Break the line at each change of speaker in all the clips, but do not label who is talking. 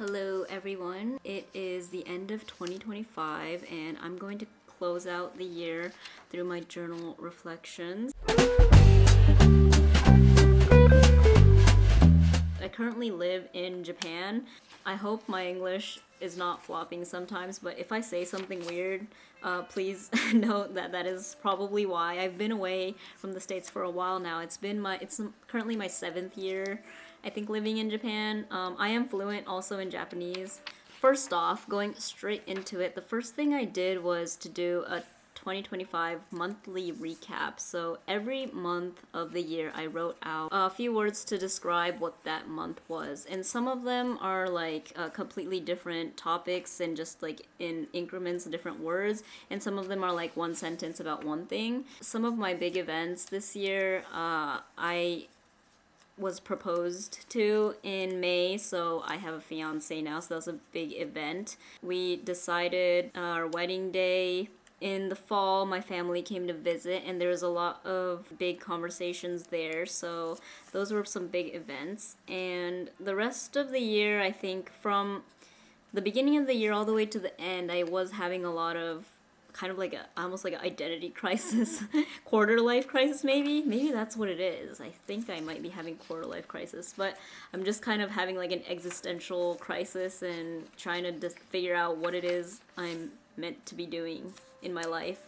Hello everyone. It is the end of 2025 and I'm going to close out the year through my journal reflections. I currently live in Japan. I hope my English is not flopping sometimes, but if I say something weird, please note that that is probably why. I've been away from the States for a while now. It's currently my 7th year, I think, living in Japan. I am fluent also in Japanese. First off, going straight into it, the first thing I did was to do a 2025 monthly recap. So every month of the year, I wrote out a few words to describe what that month was. And some of them are like completely different topics and just like in increments of different words. And some of them are like one sentence about one thing. Some of my big events this year, I was proposed to in May, so I have a fiance now, so that was a big event. We decided our wedding day. In the fall, my family came to visit, and there was a lot of big conversations there, so those were some big events. And the rest of the year, I think from the beginning of the year all the way to the end, I was having a lot of kind of like almost like an identity crisis, quarter life crisis maybe that's what it is. I think I might be having quarter life crisis, but I'm just kind of having like an existential crisis and trying to just figure out what it is I'm meant to be doing in my life.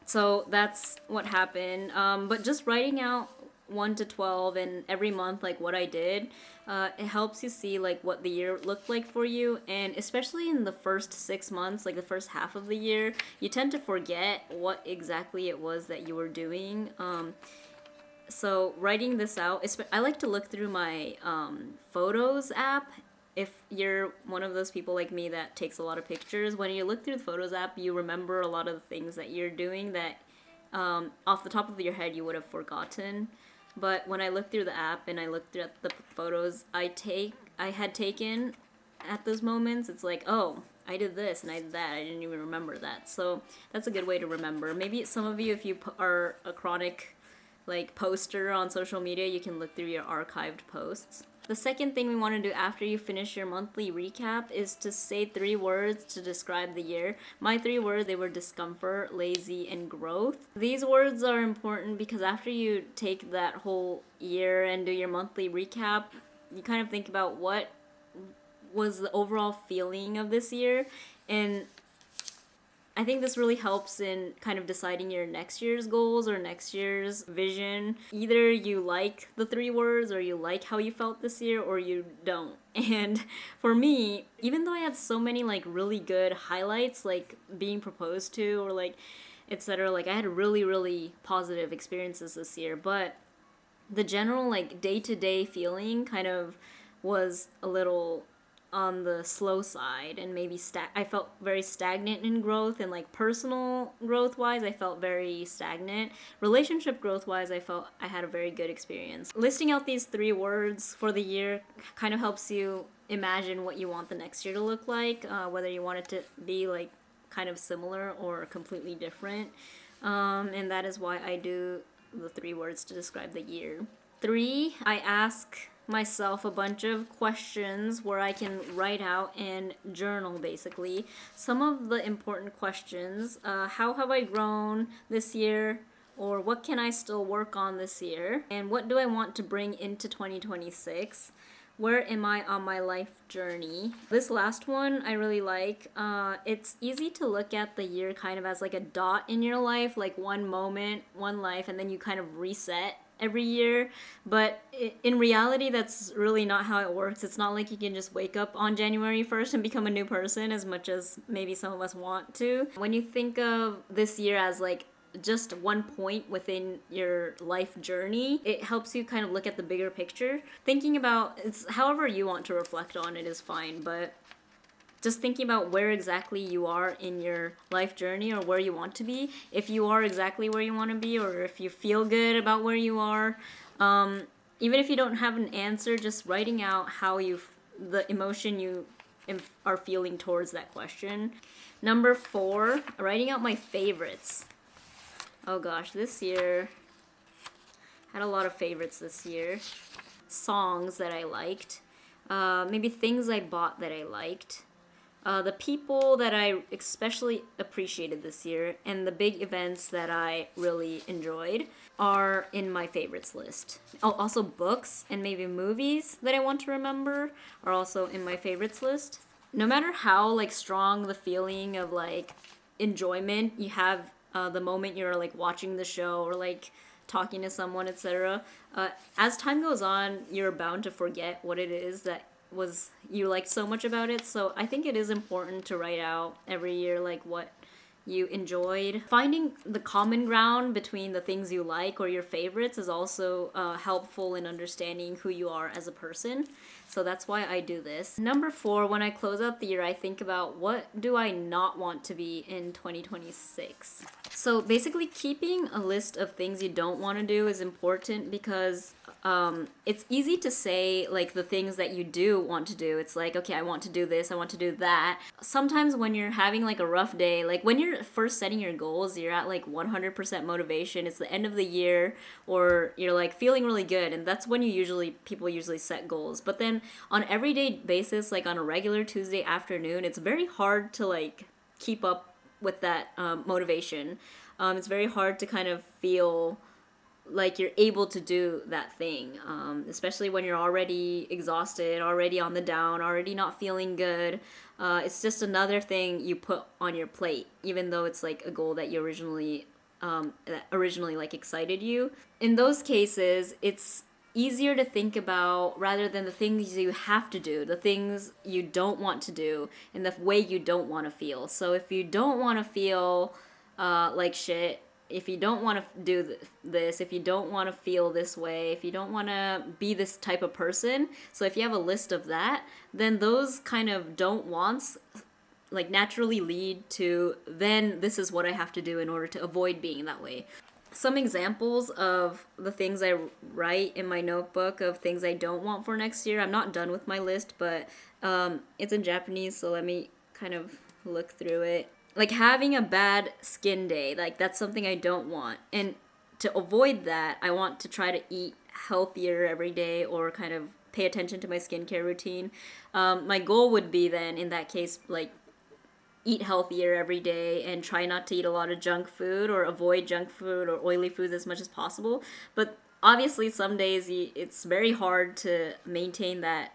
So that's what happened. But just writing out 1 to 12 and every month like what I did, it helps you see like what the year looked like for you. And especially in the first 6 months, like the first half of the year, you tend to forget what exactly it was that you were doing. So writing this out, I like to look through my Photos app. If you're one of those people like me that takes a lot of pictures, when you look through the Photos app, you remember a lot of the things that you're doing that off the top of your head you would have forgotten. But when I looked through the app and I looked at the photos I had taken at those moments, it's like, oh, I did this and I did that. I didn't even remember that. So that's a good way to remember. Maybe some of you, if you are a chronic like poster on social media, you can look through your archived posts. The second thing we want to do after you finish your monthly recap is to say 3 words to describe the year. My 3 words, they were discomfort, lazy, and growth. These words are important because after you take that whole year and do your monthly recap, you kind of think about what was the overall feeling of this year, and I think this really helps in kind of deciding your next year's goals or next year's vision. Either you like the 3 words or you like how you felt this year or you don't. And for me, even though I had so many like really good highlights, like being proposed to or like etc., like I had really, really positive experiences this year, but the general like day-to-day feeling kind of was a little on the slow side, and maybe I felt very stagnant in growth, and like personal growth wise I felt very stagnant. Relationship growth wise, I felt I had a very good experience. Listing out these 3 words for the year kind of helps you imagine what you want the next year to look like, whether you want it to be like kind of similar or completely different, and that is why I do the 3 words to describe the year. 3, I ask myself a bunch of questions where I can write out and journal basically. Some of the important questions, how have I grown this year? Or what can I still work on this year? And what do I want to bring into 2026? Where am I on my life journey? This last one I really like. It's easy to look at the year kind of as like a dot in your life, like one moment, one life, and then you kind of reset every year. But in reality, that's really not how it works. It's not like you can just wake up on January 1st and become a new person, as much as maybe some of us want to. When you think of this year as like just one point within your life journey, it helps you kind of look at the bigger picture. Thinking about it's however you want to reflect on it is fine, but just thinking about where exactly you are in your life journey or where you want to be. If you are exactly where you want to be, or if you feel good about where you are, even if you don't have an answer, just writing out how the emotion you are feeling towards that question. Number 4, writing out my favorites. Oh gosh, this year had a lot of favorites this year. Songs that I liked. maybe things I bought that I liked, the people that I especially appreciated this year, and the big events that I really enjoyed are in my favorites list. Oh, also books and maybe movies that I want to remember are also in my favorites list. No matter how like strong the feeling of like enjoyment you have the moment you're like watching the show or like talking to someone, etc. As time goes on, you're bound to forget what it is that was you liked so much about it. So I think it is important to write out every year like what you enjoyed. Finding the common ground between the things you like or your favorites is also helpful in understanding who you are as a person. So that's why I do this. Number 4, when I close out the year, I think about what do I not want to be in 2026. So basically, keeping a list of things you don't want to do is important because it's easy to say like the things that you do want to do. It's like, okay, I want to do this, I want to do that. Sometimes when you're having like a rough day, like when you're first setting your goals, you're at like 100% motivation. It's the end of the year, or you're like feeling really good, and that's when people usually set goals. But then on everyday basis, like on a regular Tuesday afternoon, it's very hard to like keep up with that motivation. It's very hard to kind of feel like you're able to do that thing, especially when you're already exhausted, already on the down, already not feeling good. It's just another thing you put on your plate, even though it's like a goal that you originally like excited you. In those cases, it's easier to think about rather than the things you have to do, the things you don't want to do, and the way you don't want to feel. So if you don't want to feel like shit, if you don't want to do this, if you don't want to feel this way, if you don't want to be this type of person, so if you have a list of that, then those kind of don't wants like naturally lead to then this is what I have to do in order to avoid being that way. Some examples of the things I write in my notebook of things I don't want for next year. I'm not done with my list, but it's in Japanese, so let me kind of look through it. Like having a bad skin day, like that's something I don't want. And to avoid that, I want to try to eat healthier every day or kind of pay attention to my skincare routine. My goal would be then, in that case, like eat healthier every day and try not to eat a lot of junk food or avoid junk food or oily foods as much as possible. But obviously some days it's very hard to maintain that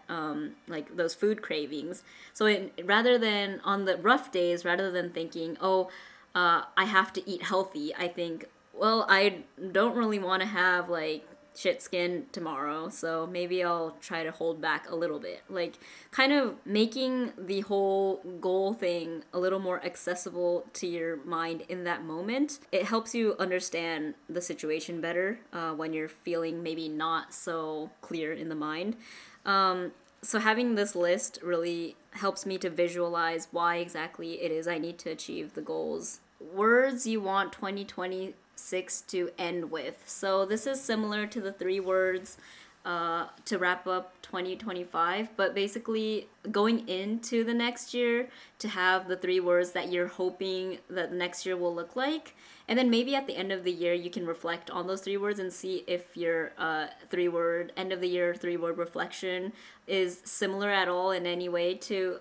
like those food cravings. So rather than on the rough days, rather than thinking, oh, I have to eat healthy, I think, well, I don't really want to have like shit skin tomorrow, so maybe I'll try to hold back a little bit. Like kind of making the whole goal thing a little more accessible to your mind in that moment. It helps you understand the situation better when you're feeling maybe not so clear in the mind. So having this list really helps me to visualize why exactly it is I need to achieve the goals. Words you want 2026 to end with. So this is similar to the 3 words to wrap up 2025, but basically going into the next year to have the 3 words that you're hoping that next year will look like. And then maybe at the end of the year, you can reflect on those 3 words and see if your 3-word, end of the year 3-word reflection is similar at all in any way to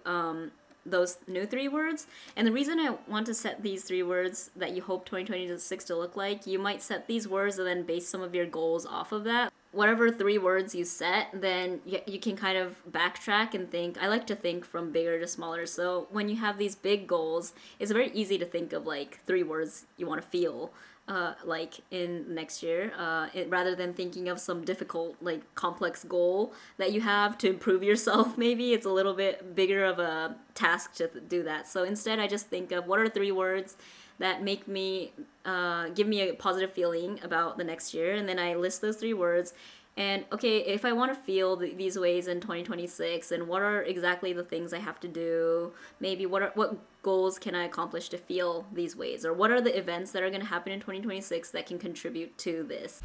those new 3 words. And the reason I want to set these 3 words that you hope 2026 to look like, you might set these words and then base some of your goals off of that. Whatever 3 words you set, then you can kind of backtrack and think. I like to think from bigger to smaller. So when you have these big goals, it's very easy to think of like 3 words you want to feel like in next year, rather than thinking of some difficult, like complex goal that you have to improve yourself. Maybe it's a little bit bigger of a task to do that. So instead, I just think of what are 3 words that make me give me a positive feeling about the next year, and then I list those 3 words. And okay, if I want to feel these ways in 2026, and what are exactly the things I have to do? Maybe what goals can I accomplish to feel these ways? Or what are the events that are going to happen in 2026 that can contribute to this?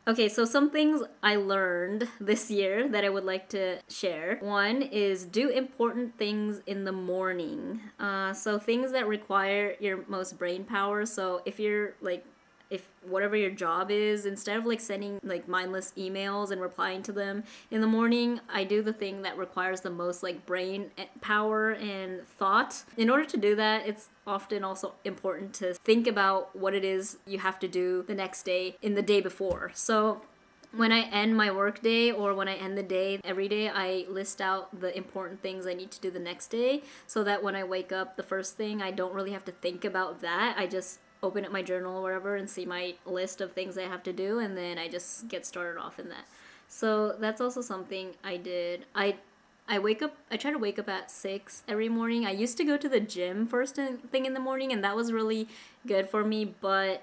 Okay, so some things I learned this year that I would like to share. One is do important things in the morning. So things that require your most brain power. So if you're like if whatever your job is, instead of like sending like mindless emails and replying to them in the morning, I do the thing that requires the most like brain power and thought. In order to do that, it's often also important to think about what it is you have to do the next day in the day before. So when I end my work day or when I end the day every day, I list out the important things I need to do the next day so that when I wake up, the first thing, I don't really have to think about that. I just open up my journal or whatever and see my list of things I have to do, and then I just get started off in that. So that's also something I did. I try to wake up at 6 every morning. I used to go to the gym first thing in the morning, and that was really good for me, but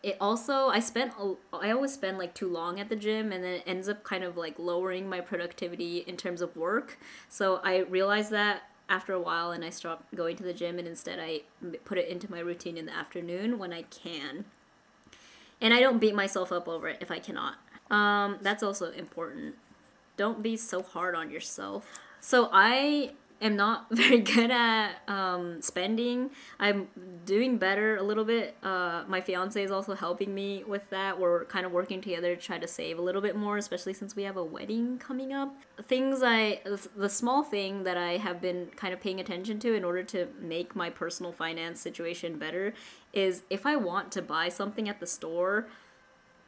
it also I always spend like too long at the gym, and then it ends up kind of like lowering my productivity in terms of work. So I realized that after a while, and I stopped going to the gym, and instead I put it into my routine in the afternoon when I can, and I don't beat myself up over it if I cannot. That's also important. Don't be so hard on yourself. So I am not very good at spending. I'm doing better a little bit. My fiance is also helping me with that. We're kind of working together to try to save a little bit more, especially since we have a wedding coming up. The small thing that I have been kind of paying attention to in order to make my personal finance situation better is if I want to buy something at the store,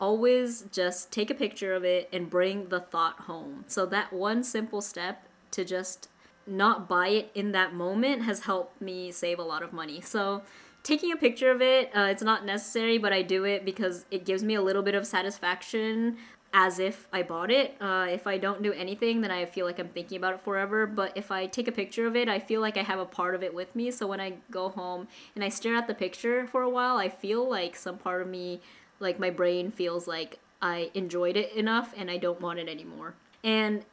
always just take a picture of it and bring the thought home. So that one simple step to just not buy it in that moment has helped me save a lot of money. So taking a picture of it, it's not necessary, but I do it because it gives me a little bit of satisfaction as if I bought it. If I don't do anything, then I feel like I'm thinking about it forever. But if I take a picture of it, I feel like I have a part of it with me. So when I go home and I stare at the picture for a while, I feel like some part of me, like my brain feels like I enjoyed it enough and I don't want it anymore. And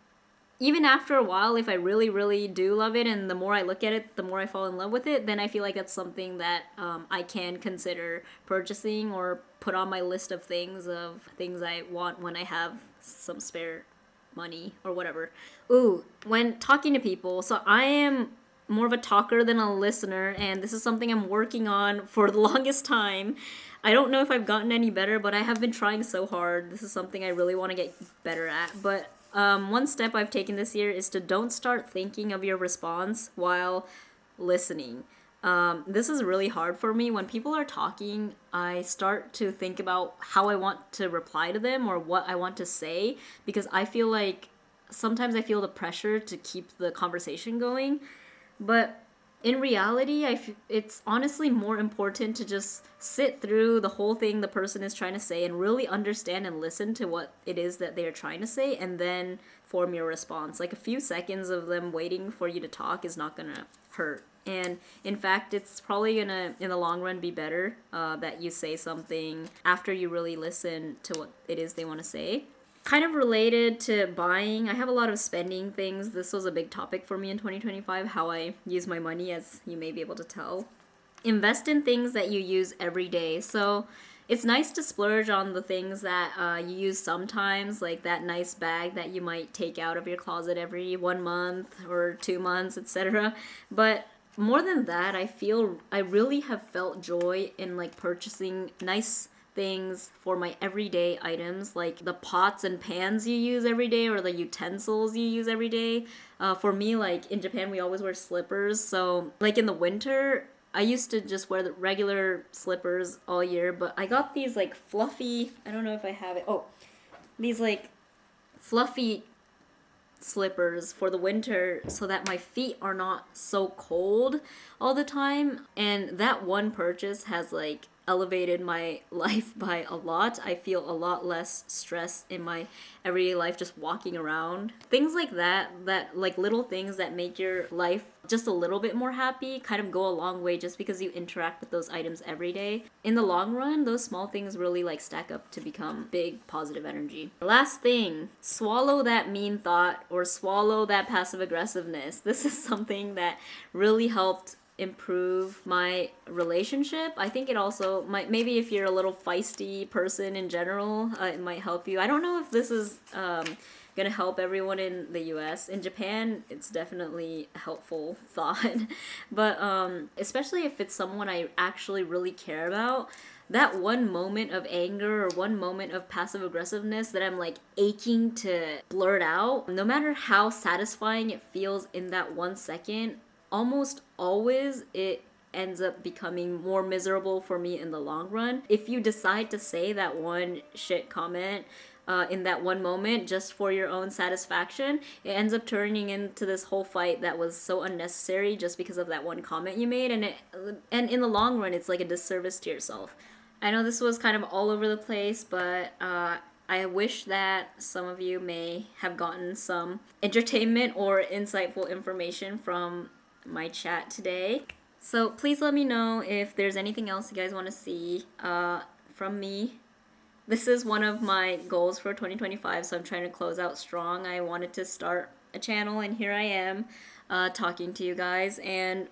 even after a while, if I really, really do love it, and the more I look at it, the more I fall in love with it, then I feel like that's something that I can consider purchasing or put on my list of things I want when I have some spare money or whatever. Ooh, when talking to people, so I am more of a talker than a listener, and this is something I'm working on for the longest time. I don't know if I've gotten any better, but I have been trying so hard. This is something I really want to get better at, but one step I've taken this year is to don't start thinking of your response while listening. This is really hard for me. When people are talking, I start to think about how I want to reply to them or what I want to say, because I feel like sometimes I feel the pressure to keep the conversation going. But in reality, it's honestly more important to just sit through the whole thing the person is trying to say and really understand and listen to what it is that they are trying to say, and then form your response. Like a few seconds of them waiting for you to talk is not gonna hurt. And in fact, it's probably gonna, in the long run, be better that you say something after you really listen to what it is they want to say. Kind of related to buying, I have a lot of spending things. This was a big topic for me in 2025, how I use my money, as you may be able to tell. Invest in things that you use every day. So it's nice to splurge on the things that you use sometimes, like that nice bag that you might take out of your closet every 1 month or 2 months, etc. But more than that, I feel I really have felt joy in like purchasing nice things for my everyday items, like the pots and pans you use every day or the utensils you use every day. For me, like in Japan, we always wear slippers. So like in the winter, I used to just wear the regular slippers all year, but I got these like fluffy, I don't know if I have it. Oh, these like fluffy slippers for the winter so that my feet are not so cold all the time. And that one purchase has like elevated my life by a lot. I feel a lot less stress in my everyday life just walking around. Things like that like little things that make your life just a little bit more happy kind of go a long way just because you interact with those items every day. In the long run, those small things really like stack up to become big positive energy. Last thing, swallow that mean thought or swallow that passive aggressiveness. This is something that really helped improve my relationship. I think it also might, maybe if you're a little feisty person in general, it might help you. I don't know if this is gonna help everyone in the US. In Japan, it's definitely a helpful thought. But especially if it's someone I actually really care about, that one moment of anger or one moment of passive aggressiveness that I'm like aching to blurt out, no matter how satisfying it feels in that 1 second, almost always it ends up becoming more miserable for me in the long run. If you decide to say that one shit comment in that one moment just for your own satisfaction, it ends up turning into this whole fight that was so unnecessary just because of that one comment you made, and in the long run it's like a disservice to yourself. I know this was kind of all over the place, but I wish that some of you may have gotten some entertainment or insightful information from my chat today. So please let me know if there's anything else you guys want to see from me. This is one of my goals for 2025, so I'm trying to close out strong. I wanted to start a channel, and here I am talking to you guys, and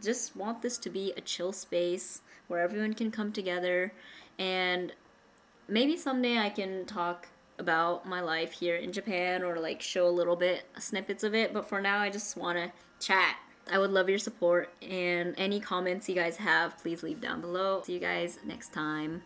just want this to be a chill space where everyone can come together, and maybe someday I can talk about my life here in Japan or like show a little bit snippets of it, but for now I just want to chat. I would love your support, and any comments you guys have, please leave down below. See you guys next time.